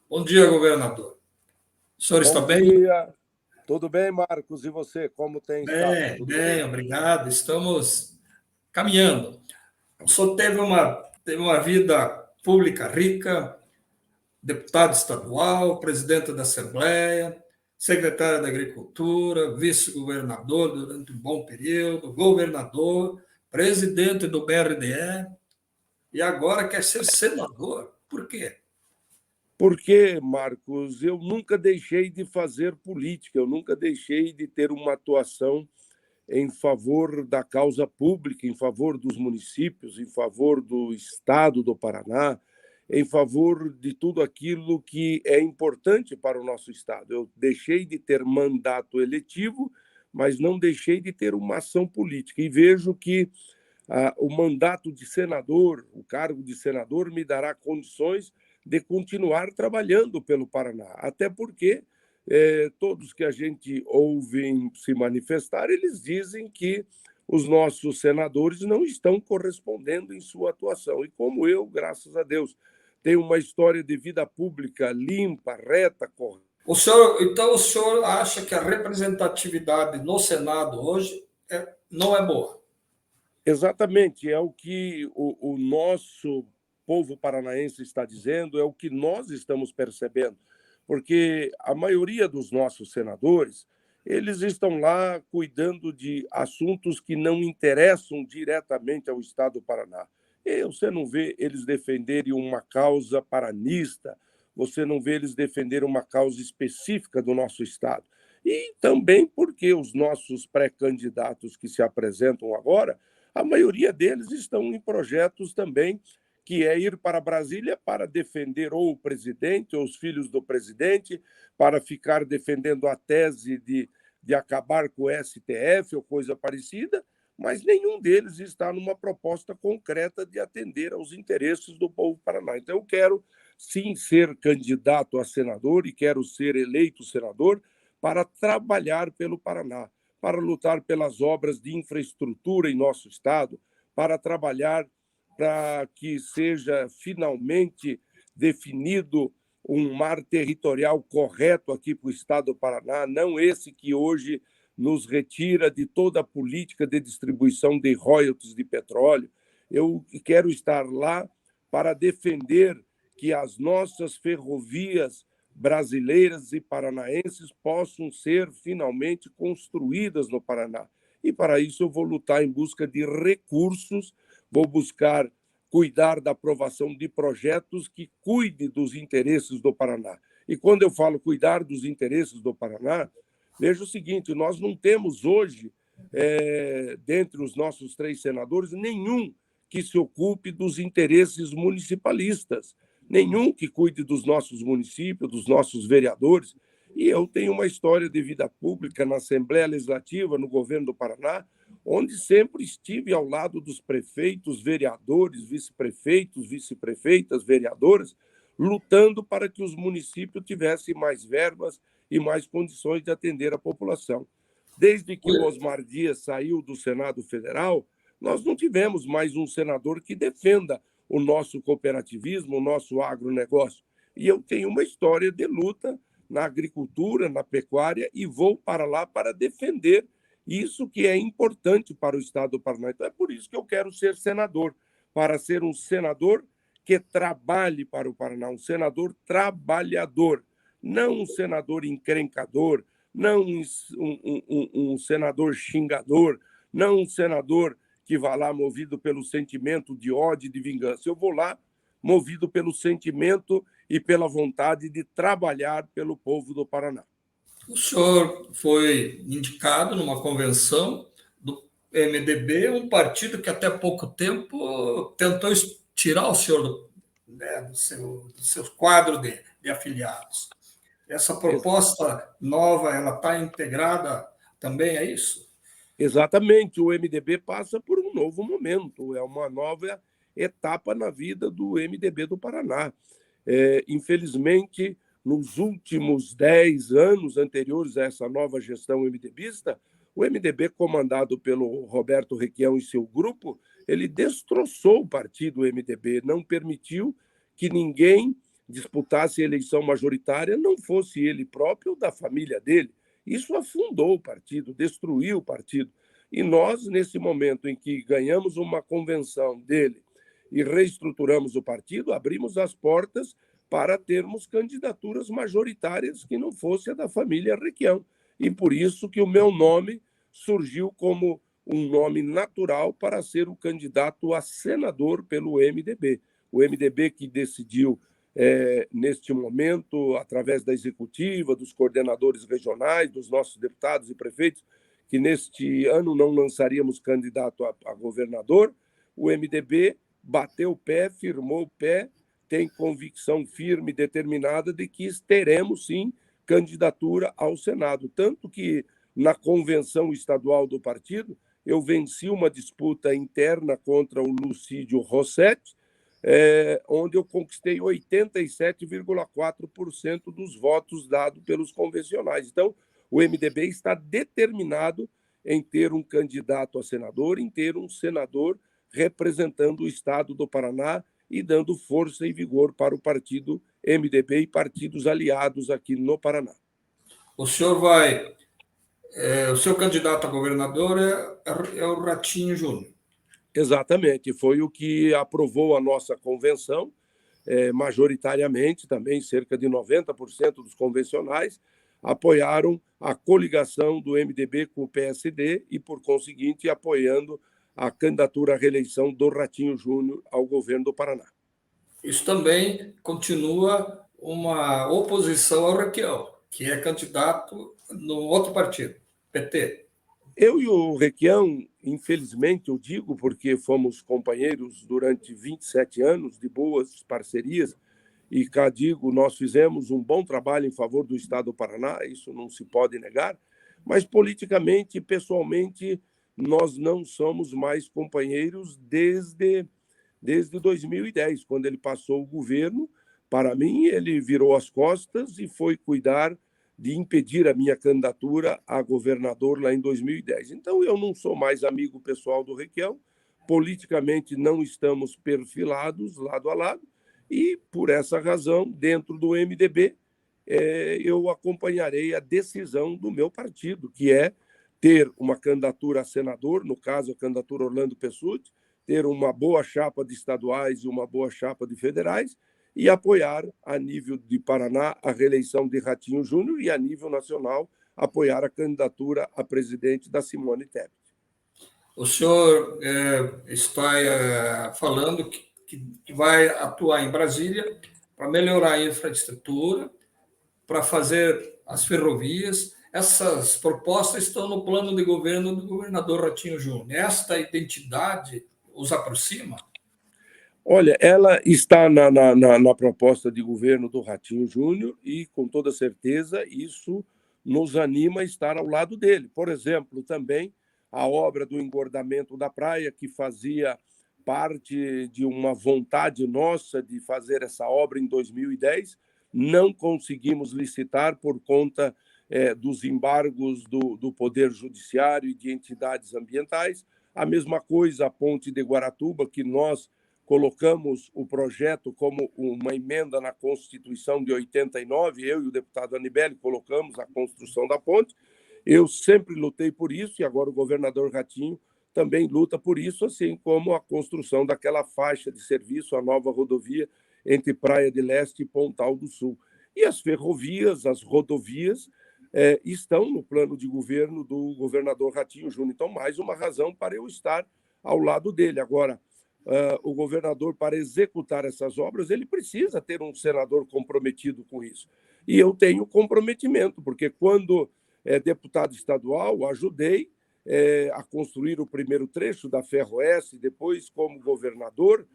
Bom dia, governador. O senhor está Bom bem? dia. Tudo bem, Marcos? E você, como tem estado? Bem, Tudo bem, bem? obrigado. Estamos caminhando. O senhor teve uma vida pública rica, deputado estadual, presidente da Assembleia, secretário da Agricultura, vice-governador durante um bom período, governador, presidente do BRDE e agora quer ser senador. Por quê? Porque, Marcos, eu nunca deixei de fazer política, eu nunca deixei de ter uma atuação em favor da causa pública, em favor dos municípios, em favor do Estado do Paraná, em favor de tudo aquilo que é importante para o nosso Estado. Eu deixei de ter mandato eletivo, mas não deixei de ter uma ação política. E vejo que o mandato de senador, o cargo de senador, me dará condições de continuar trabalhando pelo Paraná. Até porque todos que a gente ouve se manifestar, eles dizem que os nossos senadores não estão correspondendo em sua atuação. E como eu, graças a Deus, tenho uma história de vida pública limpa, reta, correta. Então o senhor acha que a representatividade no Senado hoje não é boa? Exatamente, é o que o nosso povo paranaense está dizendo, é o que nós estamos percebendo, porque a maioria dos nossos senadores, eles estão lá cuidando de assuntos que não interessam diretamente ao Estado do Paraná. E você não vê eles defenderem uma causa paranista, você não vê eles defenderem uma causa específica do nosso Estado. E também porque os nossos pré-candidatos que se apresentam agora, a maioria deles estão em projetos também, que é ir para Brasília para defender ou o presidente, ou os filhos do presidente, para ficar defendendo a tese de acabar com o STF ou coisa parecida, mas nenhum deles está numa proposta concreta de atender aos interesses do povo paraná. Então, eu quero sim ser candidato a senador e quero ser eleito senador para trabalhar pelo Paraná, para lutar pelas obras de infraestrutura em nosso estado, para trabalhar para que seja finalmente definido um mar territorial correto aqui para o estado do Paraná, não esse que hoje nos retira de toda a política de distribuição de royalties de petróleo. Eu quero estar lá para defender que as nossas ferrovias brasileiras e paranaenses possam ser finalmente construídas no Paraná. E para isso eu vou lutar em busca de recursos, vou buscar cuidar da aprovação de projetos que cuide dos interesses do Paraná. E quando eu falo cuidar dos interesses do Paraná, veja o seguinte, nós não temos hoje, dentre os nossos 3 senadores, nenhum que se ocupe dos interesses municipalistas, nenhum que cuide dos nossos municípios, dos nossos vereadores. E eu tenho uma história de vida pública na Assembleia Legislativa, no governo do Paraná, onde sempre estive ao lado dos prefeitos, vereadores, vice-prefeitos, vice-prefeitas, vereadoras, lutando para que os municípios tivessem mais verbas e mais condições de atender a população. Desde que o Osmar Dias saiu do Senado Federal, nós não tivemos mais um senador que defenda o nosso cooperativismo, o nosso agronegócio. E eu tenho uma história de luta na agricultura, na pecuária, e vou para lá para defender isso que é importante para o Estado do Paraná. Então, é por isso que eu quero ser senador, para ser um senador que trabalhe para o Paraná, um senador trabalhador, não um senador encrencador, não um senador xingador, não um senador que vá lá movido pelo sentimento de ódio e de vingança. Eu vou lá movido pelo sentimento e pela vontade de trabalhar pelo povo do Paraná. O senhor foi indicado numa convenção do MDB, um partido que até pouco tempo tentou tirar o senhor do seu quadro de afiliados. Essa proposta nova, ela está integrada também a isso? Exatamente, o MDB passa por um novo momento, é uma nova etapa na vida do MDB do Paraná. Infelizmente, nos últimos 10 anos anteriores a essa nova gestão MDBista, o MDB, comandado pelo Roberto Requião e seu grupo, ele destroçou o partido MDB, não permitiu que ninguém disputasse eleição majoritária, não fosse ele próprio ou da família dele. Isso afundou o partido, destruiu o partido. E nós, nesse momento em que ganhamos uma convenção dele e reestruturamos o partido, abrimos as portas para termos candidaturas majoritárias que não fosse a da família Requião. E por isso que o meu nome surgiu como um nome natural para ser o candidato a senador pelo MDB. O MDB que decidiu, neste momento, através da executiva, dos coordenadores regionais, dos nossos deputados e prefeitos, que neste ano não lançaríamos candidato a governador, o MDB bateu o pé, firmou o pé, tem convicção firme e determinada de que teremos, sim, candidatura ao Senado. Tanto que, na convenção estadual do partido, eu venci uma disputa interna contra o Lucídio Rossetti, onde eu conquistei 87,4% dos votos dados pelos convencionais. Então, o MDB está determinado em ter um candidato a senador, em ter um senador representando o Estado do Paraná e dando força e vigor para o partido MDB e partidos aliados aqui no Paraná. O senhor o seu candidato a governador é o Ratinho Júnior. Exatamente, foi o que aprovou a nossa convenção, majoritariamente, também cerca de 90% dos convencionais apoiaram a coligação do MDB com o PSD e, por conseguinte, apoiando a candidatura à reeleição do Ratinho Júnior ao governo do Paraná. Isso também continua uma oposição ao Requião, que é candidato no outro partido, PT. Eu e o Requião, infelizmente, eu digo, porque fomos companheiros durante 27 anos de boas parcerias, e cá digo, nós fizemos um bom trabalho em favor do Estado do Paraná, isso não se pode negar, mas politicamente e pessoalmente nós não somos mais companheiros desde 2010, quando ele passou o governo. Para mim, ele virou as costas e foi cuidar de impedir a minha candidatura a governador lá em 2010. Então, eu não sou mais amigo pessoal do Requião, politicamente não estamos perfilados lado a lado, e, por essa razão, dentro do MDB, eu acompanharei a decisão do meu partido, que é ter uma candidatura a senador, no caso, a candidatura Orlando Pessutti, ter uma boa chapa de estaduais e uma boa chapa de federais, e apoiar, a nível de Paraná, a reeleição de Ratinho Júnior e, a nível nacional, apoiar a candidatura a presidente da Simone Tebet. O senhor está falando que vai atuar em Brasília para melhorar a infraestrutura, para fazer as ferrovias. Essas propostas estão no plano de governo do governador Ratinho Júnior. Esta identidade os aproxima? Olha, ela está na proposta de governo do Ratinho Júnior e, com toda certeza, isso nos anima a estar ao lado dele. Por exemplo, também a obra do engordamento da praia, que fazia parte de uma vontade nossa de fazer essa obra em 2010, não conseguimos licitar por conta dos embargos do Poder Judiciário e de entidades ambientais. A mesma coisa a ponte de Guaratuba, que nós colocamos o projeto como uma emenda na Constituição de 89, eu e o deputado Anibele colocamos a construção da ponte. Eu sempre lutei por isso e agora o governador Ratinho também luta por isso, assim como a construção daquela faixa de serviço, a nova rodovia entre Praia de Leste e Pontal do Sul. E as ferrovias, as rodovias, estão no plano de governo do governador Ratinho Júnior. Então, mais uma razão para eu estar ao lado dele. Agora, o governador, para executar essas obras, ele precisa ter um senador comprometido com isso. E eu tenho comprometimento, porque quando deputado estadual, ajudei a construir o primeiro trecho da Ferroeste, depois, como governador,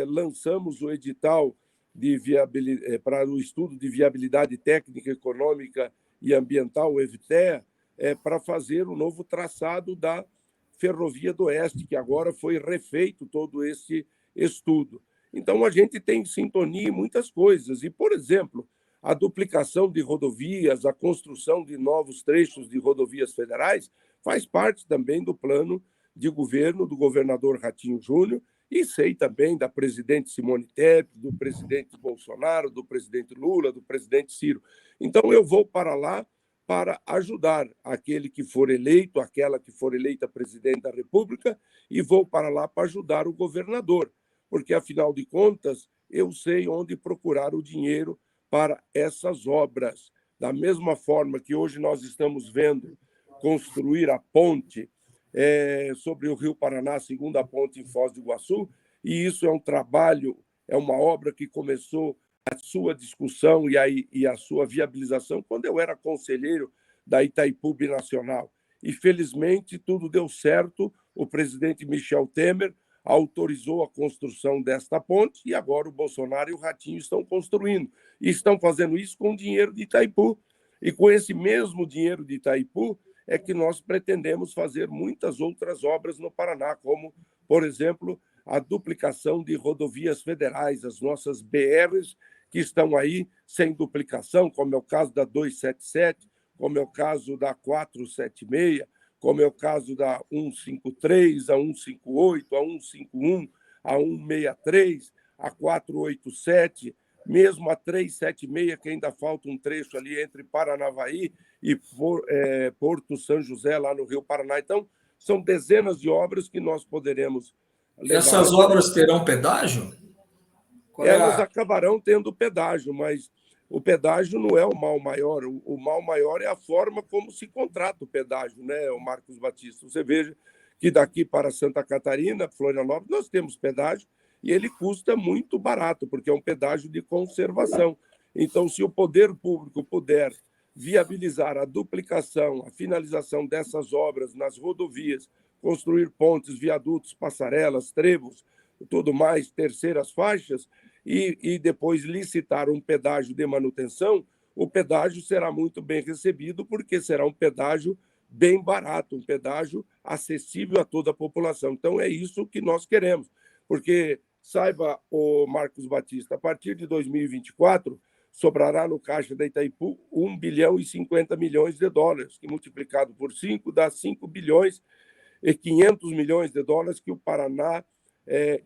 lançamos o edital para o estudo de viabilidade técnica, econômica e ambiental, o EVTEA, para fazer o novo traçado da Ferrovia do Oeste, que agora foi refeito todo esse estudo. Então, a gente tem sintonia em muitas coisas. E, por exemplo, a duplicação de rodovias, a construção de novos trechos de rodovias federais, faz parte também do plano de governo do governador Ratinho Júnior e sei também da presidente Simone Tebet, do presidente Bolsonaro, do presidente Lula, do presidente Ciro. Então, eu vou para lá para ajudar aquele que for eleito, aquela que for eleita presidente da República, e vou para lá para ajudar o governador, porque, afinal de contas, eu sei onde procurar o dinheiro para essas obras. Da mesma forma que hoje nós estamos vendo construir a ponte sobre o Rio Paraná, a segunda ponte em Foz do Iguaçu, e isso é um trabalho, é uma obra que começou a sua discussão e a sua viabilização quando eu era conselheiro da Itaipu Binacional. E, felizmente, tudo deu certo. O presidente Michel Temer autorizou a construção desta ponte e agora o Bolsonaro e o Ratinho estão construindo. E estão fazendo isso com dinheiro de Itaipu. E com esse mesmo dinheiro de Itaipu é que nós pretendemos fazer muitas outras obras no Paraná, como, por exemplo, a duplicação de rodovias federais, as nossas BRs, que estão aí sem duplicação, como é o caso da 277, como é o caso da 476, como é o caso da 153, a 158, a 151, a 163, a 487, mesmo a 376, que ainda falta um trecho ali entre Paranavaí e Porto São José, lá no Rio Paraná. Então, são dezenas de obras que nós poderemos levar. Essas obras terão pedágio? Elas acabarão tendo pedágio, mas o pedágio não é o mal maior. O mal maior é a forma como se contrata o pedágio, né, o Marcos Batista? Você veja que daqui para Santa Catarina, Florianópolis, nós temos pedágio e ele custa muito barato, porque é um pedágio de conservação. Então, se o poder público puder viabilizar a duplicação, a finalização dessas obras nas rodovias, construir pontes, viadutos, passarelas, trevos, tudo mais, terceiras faixas, e depois licitar um pedágio de manutenção, o pedágio será muito bem recebido, porque será um pedágio bem barato, um pedágio acessível a toda a população. Então, é isso que nós queremos, porque, saiba, o Marcos Batista, a partir de 2024, sobrará no caixa da Itaipu 1 bilhão e 50 milhões de dólares, que multiplicado por 5 dá 5 bilhões e 500 milhões de dólares que o Paraná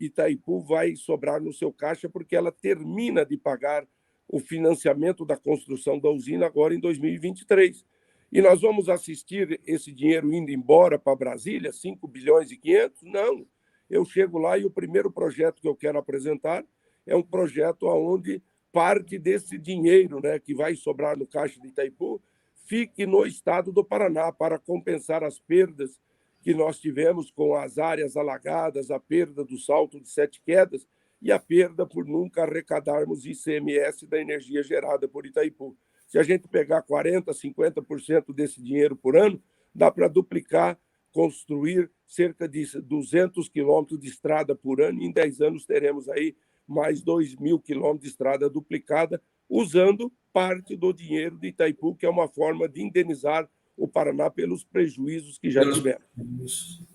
Itaipu vai sobrar no seu caixa, porque ela termina de pagar o financiamento da construção da usina agora em 2023. E nós vamos assistir esse dinheiro indo embora para Brasília, 5 bilhões e 500? Não. Eu chego lá e o primeiro projeto que eu quero apresentar é um projeto onde parte desse dinheiro, né, que vai sobrar no caixa de Itaipu fique no estado do Paraná para compensar as perdas que nós tivemos com as áreas alagadas, a perda do salto de 7 quedas e a perda por nunca arrecadarmos ICMS da energia gerada por Itaipu. Se a gente pegar 40%, 50% desse dinheiro por ano, dá para duplicar, construir cerca de 200 quilômetros de estrada por ano, e em 10 anos teremos aí mais 2.000 quilômetros de estrada duplicada, usando parte do dinheiro de Itaipu, que é uma forma de indenizar o Paraná pelos prejuízos que já tivemos.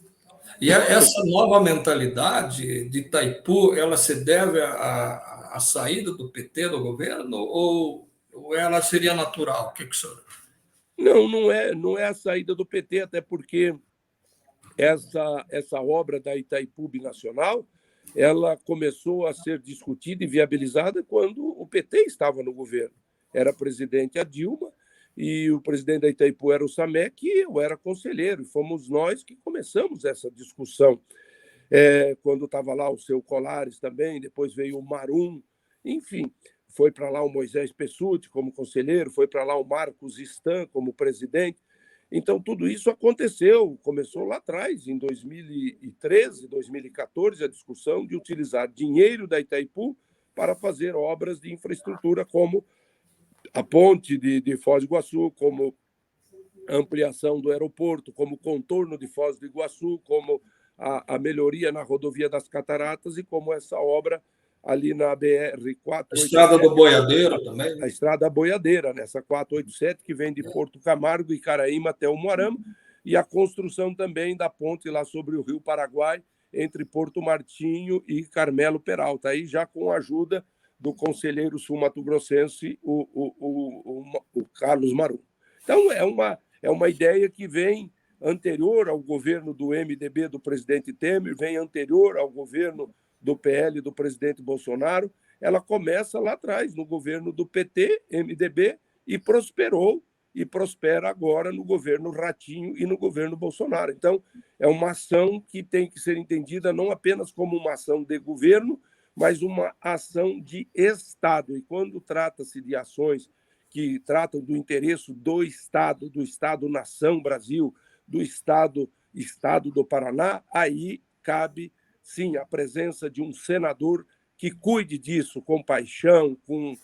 E essa nova mentalidade de Itaipu, ela se deve à saída do PT do governo ou ela seria natural? O que o senhor... Não é a saída do PT, até porque essa obra da Itaipu Binacional, ela começou a ser discutida e viabilizada quando o PT estava no governo. Era presidente a Dilma, e o presidente da Itaipu era o Samek e eu era conselheiro, e fomos nós que começamos essa discussão. Quando estava lá o seu Colares também, depois veio o Marum, enfim, foi para lá o Moisés Pessutti como conselheiro, foi para lá o Marcos Stan como presidente. Então, tudo isso aconteceu, começou lá atrás, em 2013, 2014, a discussão de utilizar dinheiro da Itaipu para fazer obras de infraestrutura como a ponte de Foz do Iguaçu, como ampliação do aeroporto, como contorno de Foz do Iguaçu, como a melhoria na rodovia das Cataratas e como essa obra ali na BR-487. A Estrada do Boiadeiro também. A Estrada Boiadeira, nessa 487, que vem de Porto Camargo e Caraíma até o Moarama, e a construção também da ponte lá sobre o Rio Paraguai, entre Porto Martinho e Carmelo Peralta, aí já com a ajuda do conselheiro sul-mato-grossense, o Carlos Marum. Então, é uma ideia que vem anterior ao governo do MDB do presidente Temer, vem anterior ao governo do PL do presidente Bolsonaro. Ela começa lá atrás, no governo do PT, MDB, e prosperou, e prospera agora no governo Ratinho e no governo Bolsonaro. Então, é uma ação que tem que ser entendida não apenas como uma ação de governo, mas uma ação de Estado. E quando trata-se de ações que tratam do interesse do Estado-nação Brasil, do Estado do Paraná, aí cabe, sim, a presença de um senador que cuide disso com paixão, com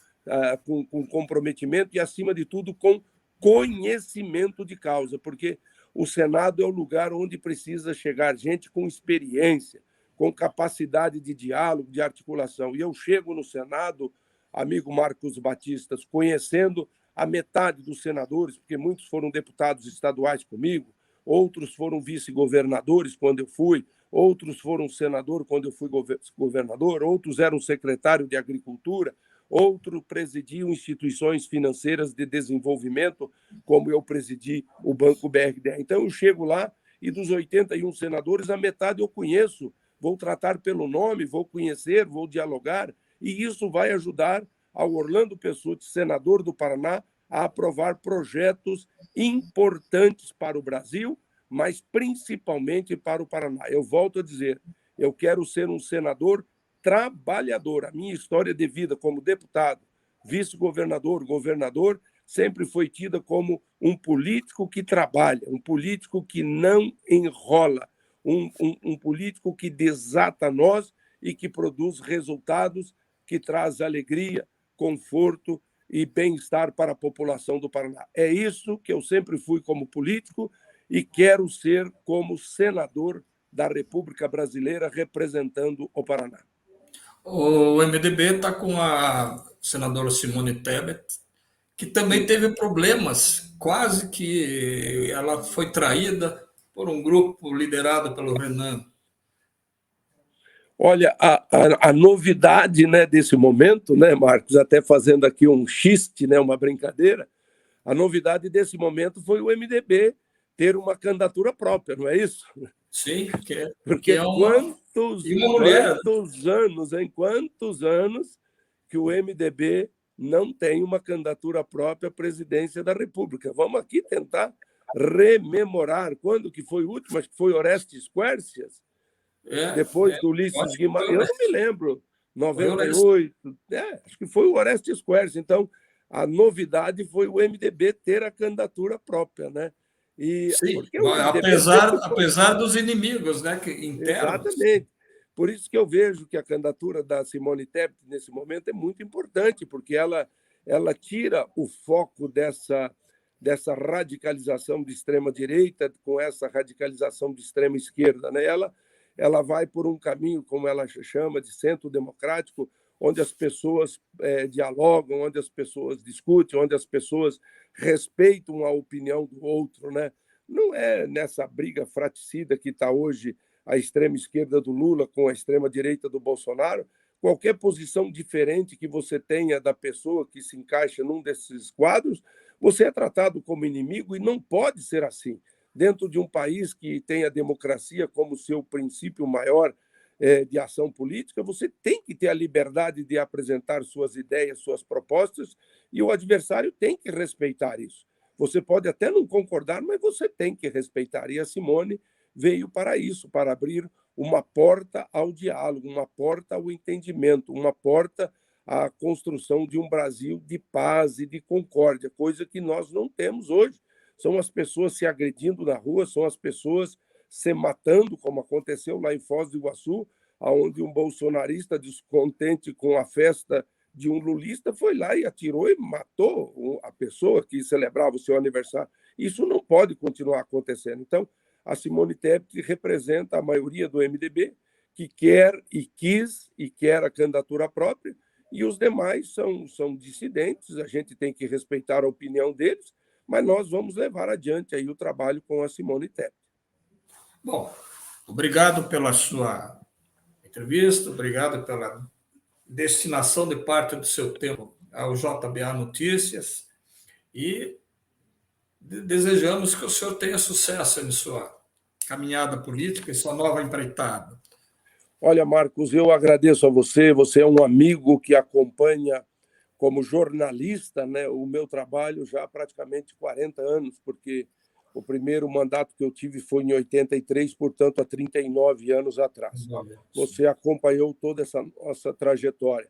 comprometimento e, acima de tudo, com conhecimento de causa, porque o Senado é o lugar onde precisa chegar gente com experiência, com capacidade de diálogo, de articulação. E eu chego no Senado, amigo Marcos Batistas, conhecendo a metade dos senadores, porque muitos foram deputados estaduais comigo, outros foram vice-governadores quando eu fui, outros foram senador quando eu fui governador, outros eram secretário de Agricultura, outros presidiam instituições financeiras de desenvolvimento, como eu presidi o Banco BRD. Então, eu chego lá e dos 81 senadores, a metade eu conheço, vou tratar pelo nome, vou conhecer, vou dialogar, e isso vai ajudar ao Orlando Pessutti, senador do Paraná, a aprovar projetos importantes para o Brasil, mas principalmente para o Paraná. Eu volto a dizer, eu quero ser um senador trabalhador. A minha história de vida como deputado, vice-governador, governador, sempre foi tida como um político que trabalha, um político que não enrola, um político que desata nós e que produz resultados que traz alegria, conforto e bem-estar para a população do Paraná. É isso que eu sempre fui como político e quero ser como senador da República Brasileira representando o Paraná. O MDB está com a senadora Simone Tebet, que também teve problemas, quase que ela foi traída por um grupo liderado pelo Renan. Olha, a novidade, né, desse momento, né, Marcos, até fazendo aqui um xiste, né, uma brincadeira, a novidade desse momento foi o MDB ter uma candidatura própria, não é isso? Sim, que Porque é uma mulher. quantos anos que o MDB não tem uma candidatura própria à presidência da República? Vamos aqui tentar rememorar quando que foi o último, acho que foi Orestes Quercias, depois do Ulisses Guimarães, eu não me lembro, 98, acho que foi o Orestes Quercias. Então, a novidade foi o MDB ter a candidatura própria, né? E Sim, porque o MDB apesar dos inimigos, né, internos. Exatamente. Por isso que eu vejo que a candidatura da Simone Tebet, nesse momento, é muito importante, porque ela tira o foco dessa radicalização de extrema-direita com essa radicalização de extrema-esquerda. Né? Ela vai por um caminho, como ela chama, de centro democrático, onde as pessoas dialogam, onde as pessoas discutem, onde as pessoas respeitam a opinião do outro. Né? Não é nessa briga fraticida que está hoje a extrema-esquerda do Lula com a extrema-direita do Bolsonaro. Qualquer posição diferente que você tenha da pessoa que se encaixa num desses quadros, você é tratado como inimigo e não pode ser assim. Dentro de um país que tem a democracia como seu princípio maior de ação política, você tem que ter a liberdade de apresentar suas ideias, suas propostas, e o adversário tem que respeitar isso. Você pode até não concordar, mas você tem que respeitar. E a Simone veio para isso, para abrir uma porta ao diálogo, uma porta ao entendimento, uma porta à construção de um Brasil de paz e de concórdia, coisa que nós não temos hoje. São as pessoas se agredindo na rua, são as pessoas se matando, como aconteceu lá em Foz do Iguaçu, onde um bolsonarista descontente com a festa de um lulista foi lá e atirou e matou a pessoa que celebrava o seu aniversário. Isso não pode continuar acontecendo. Então, a Simone Tebet representa a maioria do MDB, que quer e quis e quer a candidatura própria, e os demais são dissidentes, a gente tem que respeitar a opinião deles, mas nós vamos levar adiante aí o trabalho com a Simone Tebet. Bom, obrigado pela sua entrevista, obrigado pela destinação de parte do seu tempo ao JBA Notícias e Desejamos que o senhor tenha sucesso em sua caminhada política, em sua nova empreitada. Olha, Marcos, eu agradeço a você. Você é um amigo que acompanha como jornalista, né, o meu trabalho já há praticamente 40 anos, porque o primeiro mandato que eu tive foi em 83, portanto, há 39 anos atrás. Você acompanhou toda essa nossa trajetória.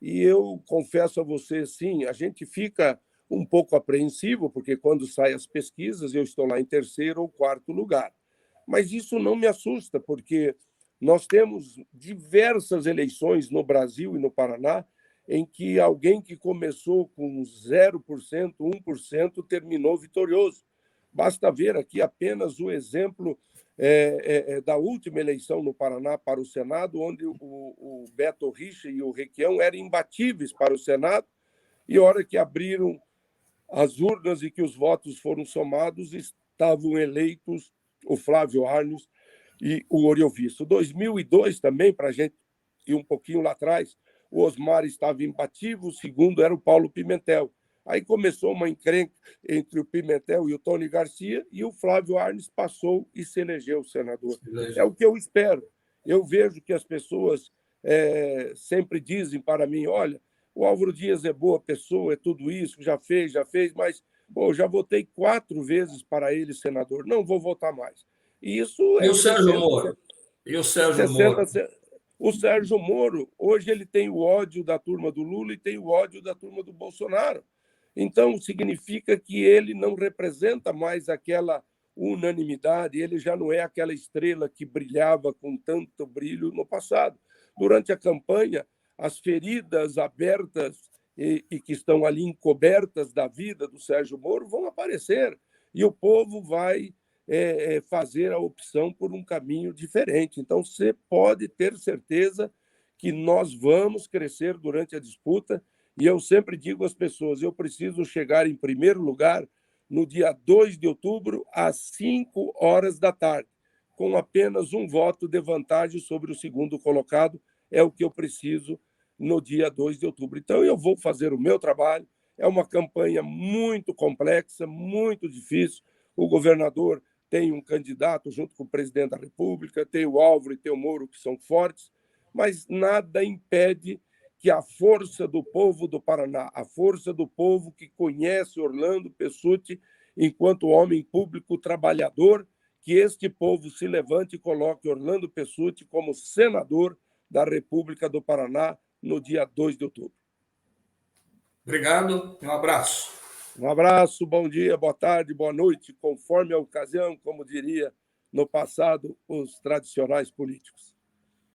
E eu confesso a você, sim, a gente fica um pouco apreensivo, porque quando saem as pesquisas, eu estou lá em terceiro ou quarto lugar. Mas isso não me assusta, porque nós temos diversas eleições no Brasil e no Paraná em que alguém que começou com 0%, 1%, terminou vitorioso. Basta ver aqui apenas o exemplo da última eleição no Paraná para o Senado, onde o Beto Richa e o Requião eram imbatíveis para o Senado, e a hora que abriram as urnas e que os votos foram somados, estavam eleitos o Flávio Arnes e o Oriovisto. 2002 também, para a gente ir um pouquinho lá atrás, o Osmar estava imbatível, o segundo era o Paulo Pimentel. Aí começou uma encrenca entre o Pimentel e o Tony Garcia, e o Flávio Arnes passou e se elegeu senador. É o que eu espero. Eu vejo que as pessoas sempre dizem para mim, olha, o Álvaro Dias é boa pessoa, é tudo isso, já fez, mas já votei 4 vezes para ele, senador, não vou votar mais. E isso E é o Sérgio 60, Moro? E o Sérgio 60, Moro? o Sérgio Moro, hoje ele tem o ódio da turma do Lula e tem o ódio da turma do Bolsonaro. Então, significa que ele não representa mais aquela unanimidade, ele já não é aquela estrela que brilhava com tanto brilho no passado. Durante a campanha, as feridas abertas e que estão ali encobertas da vida do Sérgio Moro vão aparecer, e o povo vai fazer a opção por um caminho diferente. Então, você pode ter certeza que nós vamos crescer durante a disputa, e eu sempre digo às pessoas, eu preciso chegar em primeiro lugar no dia 2 de outubro, às 5 horas da tarde, com apenas um voto de vantagem sobre o segundo colocado, é o que eu preciso no dia 2 de outubro. Então, eu vou fazer o meu trabalho, é uma campanha muito complexa, muito difícil, o governador tem um candidato junto com o presidente da República, tem o Álvaro e tem o Moro, que são fortes, mas nada impede que a força do povo do Paraná, a força do povo que conhece Orlando Pessutti enquanto homem público trabalhador, que este povo se levante e coloque Orlando Pessutti como senador da República do Paraná no dia 2 de outubro. Obrigado e um abraço. Um abraço, bom dia, boa tarde, boa noite, conforme a ocasião, como diria no passado os tradicionais políticos.